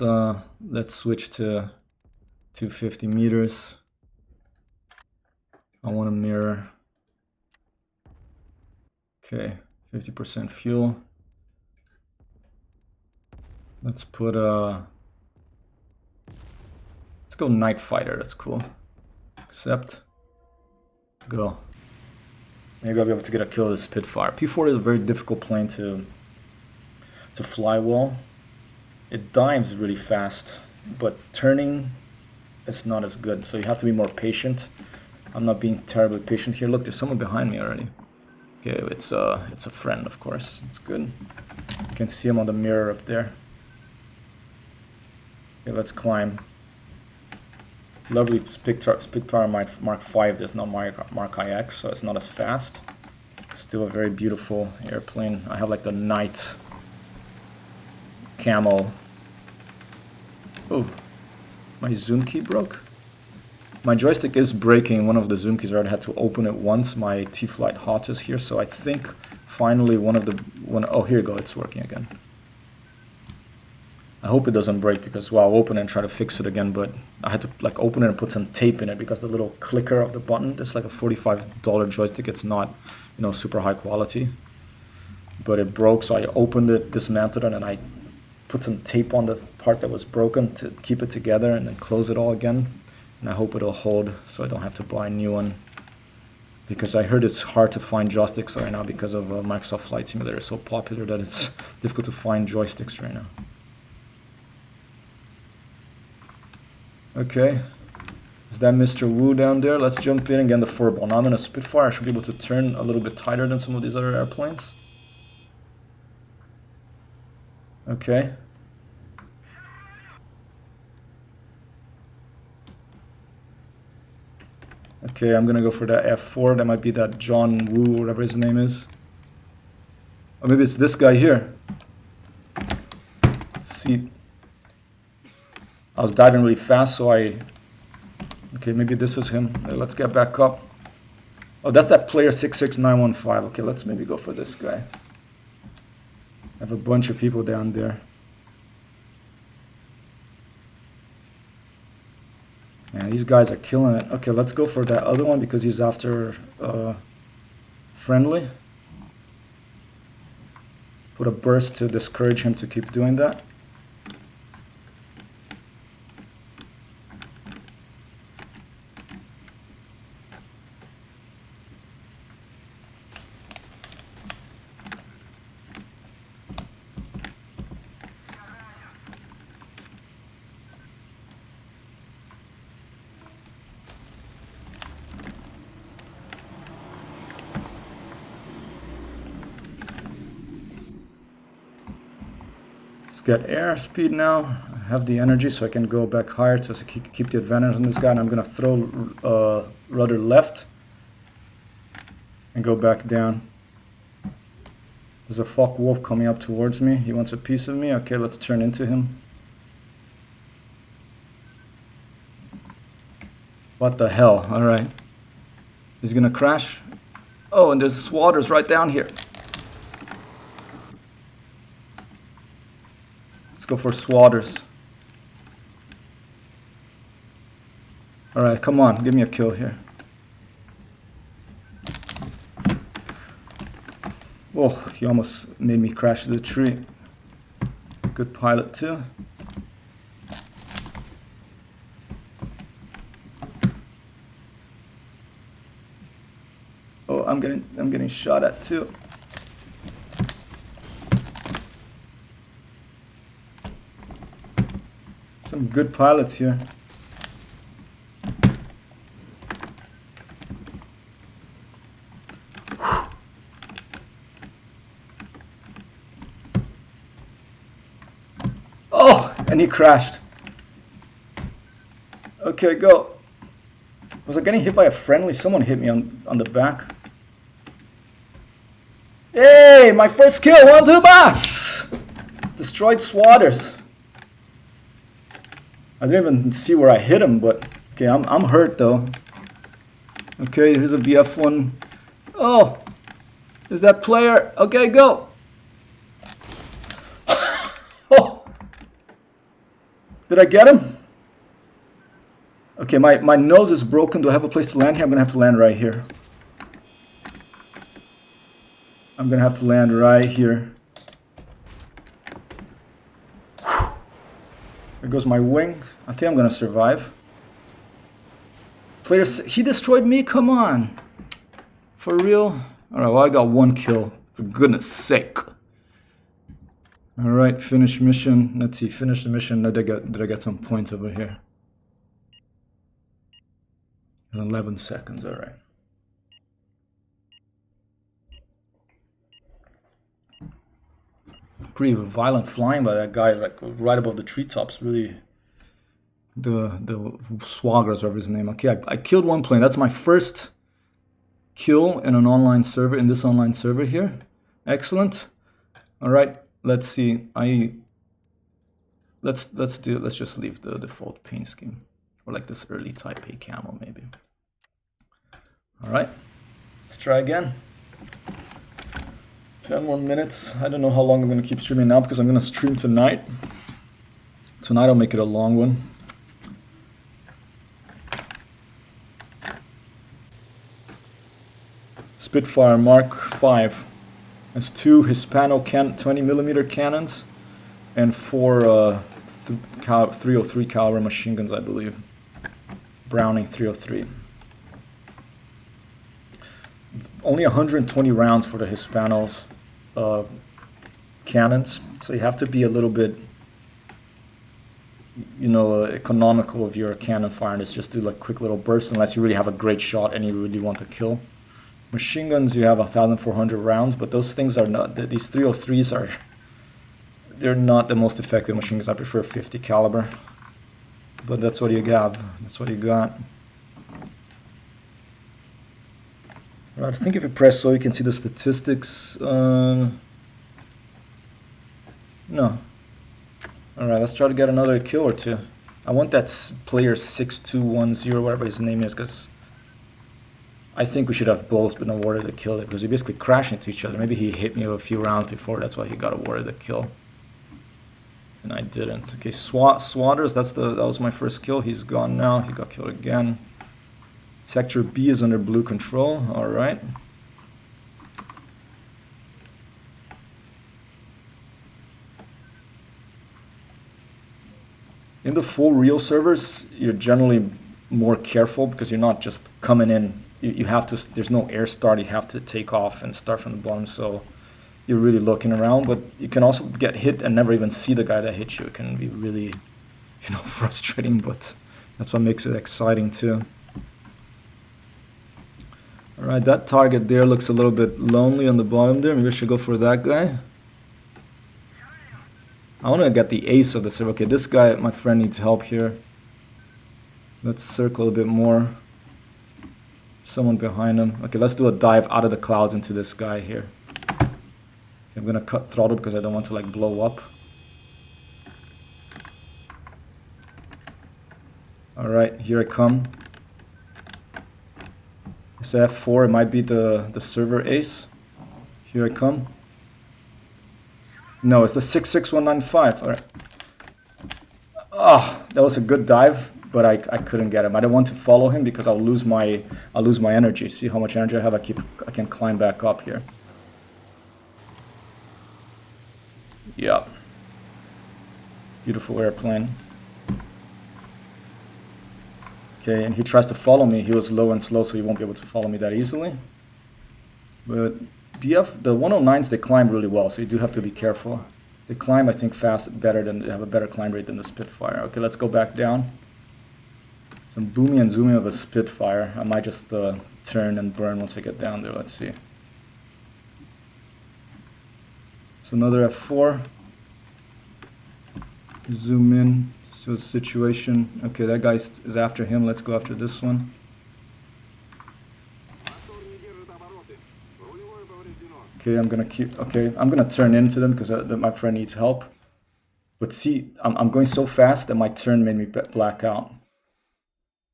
switch to 250 meters. I want to mirror. Okay, 50% fuel. Let's put let's go Night Fighter. That's cool. Accept. Go. Maybe I'll be able to get a kill of the Spitfire. P-40 is a very difficult plane to fly well. It dives really fast, but turning is not as good. So you have to be more patient. I'm not being terribly patient here. Look, there's someone behind me already. Okay, it's a friend, of course. It's good. You can see him on the mirror up there. Okay, let's climb. Lovely Spitfire Mark 5. There's no Mark IX, so it's not as fast. Still a very beautiful airplane. I have like the night camo. Oh, my zoom key broke. My joystick is breaking. One of the zoom keys I already had to open it once. My T-Flight Hot is here, so I think finally oh, here you go. It's working again. I hope it doesn't break because, well, I'll open it and try to fix it again, but I had to like open it and put some tape in it because the little clicker of the button, it's like a $45 joystick. It's not, you know, super high quality, but it broke. So I opened it, dismantled it, and I put some tape on the part that was broken to keep it together and then close it all again. And I hope it'll hold so I don't have to buy a new one. Because I heard it's hard to find joysticks right now because of Microsoft Flight Simulator is so popular that it's difficult to find joysticks right now. Okay, is that Mr. Wu down there? Let's jump in and get the furball. Now I'm in a Spitfire. I should be able to turn a little bit tighter than some of these other airplanes. Okay. Okay, I'm gonna go for that F4. That might be that John Woo, whatever his name is. Or maybe it's this guy here. See, I was diving really fast, so okay, maybe this is him. Let's get back up. Oh, that's that player 66915. Okay, let's maybe go for this guy. I have a bunch of people down there. Yeah, these guys are killing it. Okay, let's go for that other one because he's after friendly. Put a burst to discourage him to keep doing that. Get airspeed now. I have the energy so I can go back higher to keep the advantage on this guy. And I'm gonna throw rudder left and go back down. There's a Focke-Wulf coming up towards me. He wants a piece of me. Okay, let's turn into him. What the hell? All right. He's gonna crash. Oh, and there's swatters right down here. Go for swatters. All right, come on, give me a kill here. Oh, he almost made me crash the tree. Good pilot too. Oh, I'm getting shot at too. Some good pilots here. Oh, and he crashed. Okay, go. Was I getting hit by a friendly? Someone hit me on the back. Hey, my first kill, 1-2 boss! Destroyed swatters. I didn't even see where I hit him, but okay, I'm hurt though. Okay, here's a VF1. Oh, is that player? Okay, go. Oh, did I get him? Okay, my nose is broken. Do I have a place to land here? I'm gonna have to land right here. I'm gonna have to land right here. There goes my wing. I think I'm gonna survive. Player, he destroyed me. Come on, for real. All right, well I got one kill. For goodness sake. All right, finish mission. Let's see, finish the mission. Did I get some points over here? In 11 seconds. All right. Pretty violent flying by that guy, like right above the treetops. Really, the Swaggers, whatever his name. Okay, I killed one plane. That's my first kill in an online server, in this online server here. Excellent. All right, let's see. Let's just leave the default paint scheme, or like this early Type A camo maybe. All right, let's try again. 10 more minutes. I don't know how long I'm going to keep streaming now because I'm going to stream tonight. Tonight I'll make it a long one. Spitfire Mark V has 2 Hispano 20mm cannons and 4 303 caliber machine guns, I believe. Browning 303. Only 120 rounds for the Hispanos cannons, so you have to be a little bit, you know, economical of your cannon fire, and it's just do like quick little bursts unless you really have a great shot and you really want to kill. Machine guns, you have 1,400 rounds, but those things are not, these 303s are, they're not the most effective machine guns. I prefer 50 caliber, but that's what you got. That's what you got. Right, I think if you press so, you can see the statistics. No. Alright, let's try to get another kill or two. I want that player 6210, whatever his name is, because I think we should have both been awarded the kill, because we basically crashed into each other. Maybe he hit me a few rounds before, that's why he got awarded the kill. And I didn't. Okay, Swatters, that was my first kill. He's gone now. He got killed again. Sector B is under blue control. Alright. In the full real servers, you're generally more careful because you're not just coming in. You have to, there's no air start, you have to take off and start from the bottom, so you're really looking around, but you can also get hit and never even see the guy that hit you. It can be really, you know, frustrating, but that's what makes it exciting too. Alright, that target there looks a little bit lonely on the bottom there. Maybe I should go for that guy. I want to get the ace of the server. Okay, this guy, my friend, needs help here. Let's circle a bit more. Someone behind him. Okay, let's do a dive out of the clouds into this guy here. Okay, I'm gonna cut throttle because I don't want to like blow up. Alright, here I come. It's F4, it might be the server ace. Here I come. No, it's the 66195. Alright. Ah, that was a good dive, but I couldn't get him. I don't want to follow him because I'll lose my energy. See how much energy I have? I can climb back up here. Yeah. Beautiful airplane. Okay, and he tries to follow me. He was low and slow, so he won't be able to follow me that easily. But BF, the 109s, they climb really well, so you do have to be careful. They climb, I think, better than, they have a better climb rate than the Spitfire. Okay, let's go back down. Some booming and zooming of a Spitfire. I might just turn and burn once I get down there. Let's see. So another F4. Zoom in. So the situation. Okay, that guy is after him. Let's go after this one. Okay, I'm gonna turn into them because my friend needs help. But see, I'm going so fast that my turn made me black out.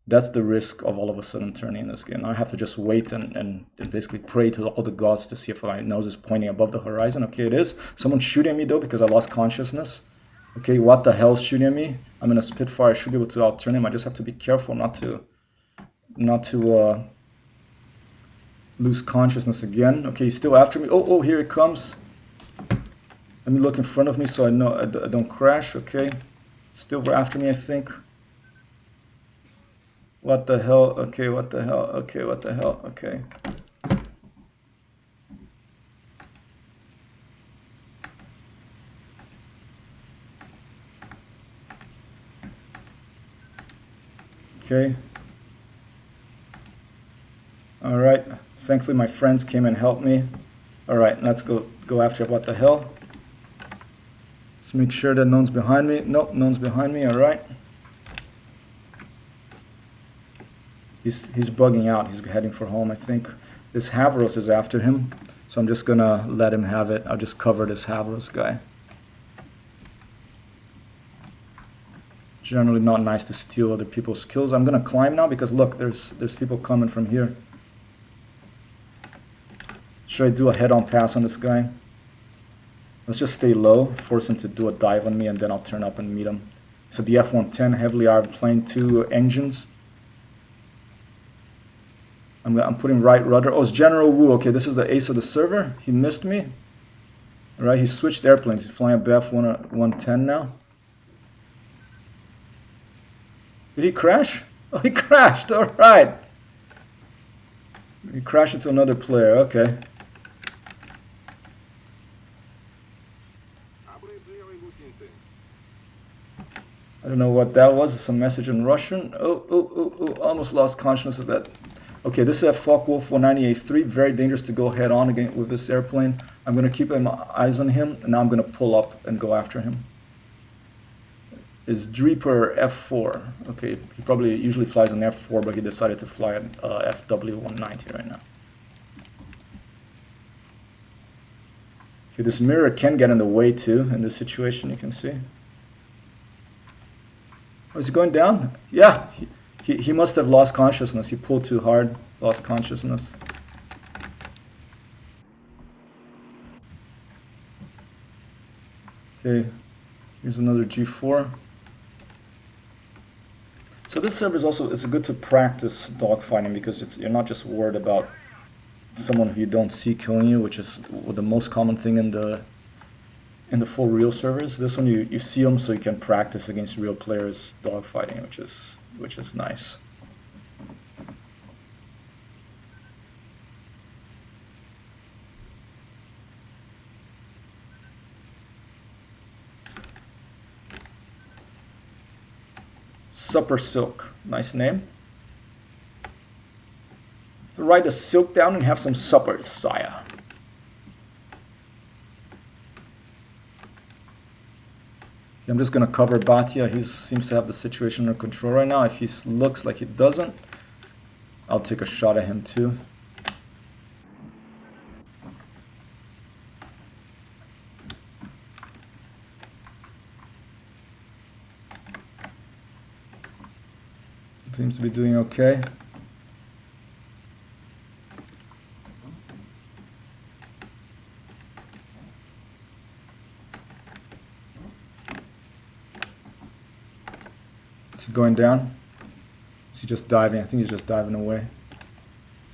That's the risk of all of a sudden turning in this game. I have to just wait and basically pray to all the gods to see if my nose is pointing above the horizon. Okay, it is. Someone's shooting at me though because I lost consciousness. Okay, what the hell's shooting at me? I'm in a Spitfire. I should be able to outturn him. I just have to be careful not to lose consciousness again. Okay, he's still after me. Oh, here he comes. Let me look in front of me so I know I don't crash. Okay, still after me, I think. What the hell? Okay, what the hell? Okay, what the hell? Okay. Okay. All right. Thankfully, my friends came and helped me. All right, let's go after what the hell. Let's make sure that no one's behind me. Nope, no one's behind me. All right. He's bugging out. He's heading for home, I think. This Havros is after him, so I'm just gonna let him have it. I'll just cover this Havros guy. Generally not nice to steal other people's kills. I'm gonna climb now because look, there's people coming from here. Should I do a head-on pass on this guy? Let's just stay low, force him to do a dive on me, and then I'll turn up and meet him. It's a BF-110, heavily armored plane, 2 engines. I'm putting right rudder. Oh, it's General Wu. Okay, this is the ace of the server. He missed me. All right, he switched airplanes. He's flying a BF-110 now. Did he crash? Oh, he crashed. All right. He crashed into another player. Okay. I don't know what that was. It's a message in Russian. Oh, almost lost consciousness of that. Okay, this is a Focke-Wulf 198-3. Very dangerous to go head on again with this airplane. I'm going to keep my eyes on him, and now I'm going to pull up and go after him. Is Dreeper F4. Okay, he probably usually flies an F4, but he decided to fly an FW190 right now. Okay, this mirror can get in the way too in this situation, you can see. Oh, is he going down? Yeah, he must have lost consciousness. He pulled too hard, lost consciousness. Okay, here's another G4. So this server is also, it's good to practice dogfighting because you're not just worried about someone who you don't see killing you, which is the most common thing in the full real servers. This one you see them so you can practice against real players dogfighting, which is nice. Supper Silk, nice name. Write the silk down and have some supper, sire. I'm just going to cover Batia. He seems to have the situation under control right now. If he looks like he doesn't, I'll take a shot at him too. Seems to be doing okay. Is he going down? Is he just diving? I think he's just diving away.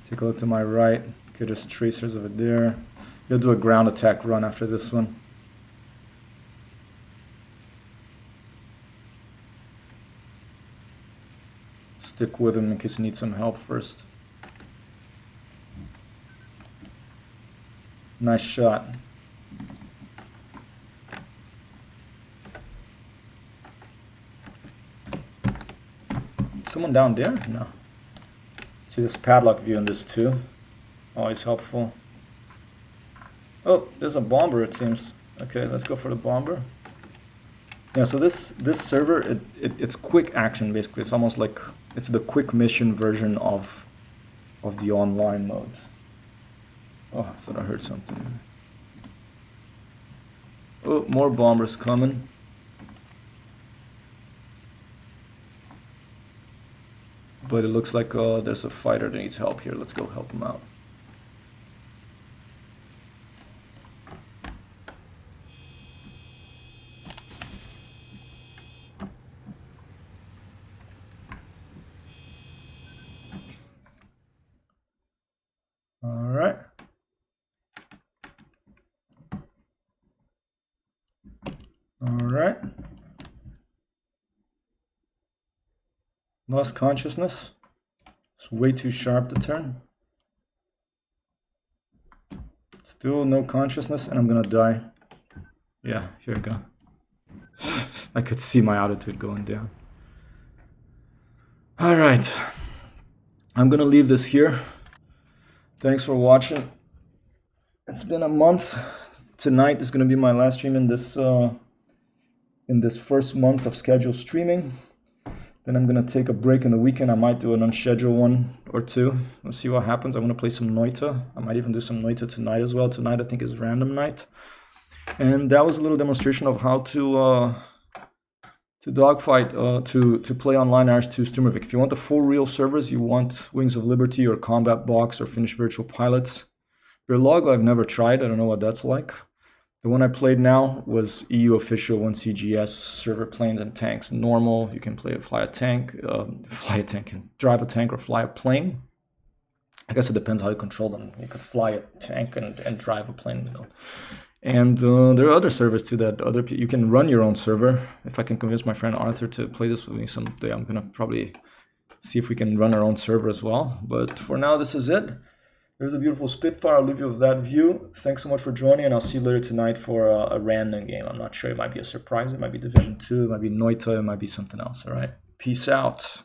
Take a look to my right. Okay, there's tracers over there. He'll do a ground attack run after this one. Stick with him in case you need some help first. Nice shot. Someone down there? No. See this padlock view in this too. Always helpful. Oh, there's a bomber it seems. Okay, let's go for the bomber. Yeah, so this server, it's quick action basically. It's almost like it's the quick mission version of the online modes. Oh, I thought I heard something. Oh, more bombers coming. But it looks like there's a fighter that needs help here. Let's go help him out. Alright. Alright. Lost consciousness. It's way too sharp to turn. Still no consciousness, and I'm gonna die. Yeah, here we go. I could see my altitude going down. Alright. I'm gonna leave this here. Thanks for watching. It's been a month. Tonight is gonna be my last stream in this first month of scheduled streaming. Then I'm gonna take a break in the weekend. I might do an unscheduled one or two. We'll see what happens. I'm gonna play some Noita. I might even do some Noita tonight as well. Tonight I think is random night. And that was a little demonstration of how to dogfight, to play online IL-2 Sturmovik. If you want the full real servers, you want Wings of Liberty or Combat Box or Finnish Virtual Pilots. Berlago I've never tried. I don't know what that's like. The one I played now was EU official 1CGS server planes and tanks normal. You can fly a tank and drive a tank or fly a plane. I guess it depends how you control them. You could fly a tank and drive a plane. And there are other servers too that you can run your own server. If I can convince my friend Arthur to play this with me someday, I'm gonna probably see if we can run our own server as well. But for now, this is it. There's a beautiful Spitfire. I'll leave you with that view. Thanks so much for joining, and I'll see you later tonight for a random game. I'm not sure. It might be a surprise. It might be Division 2. It might be Noita. It might be something else. All right. Peace out.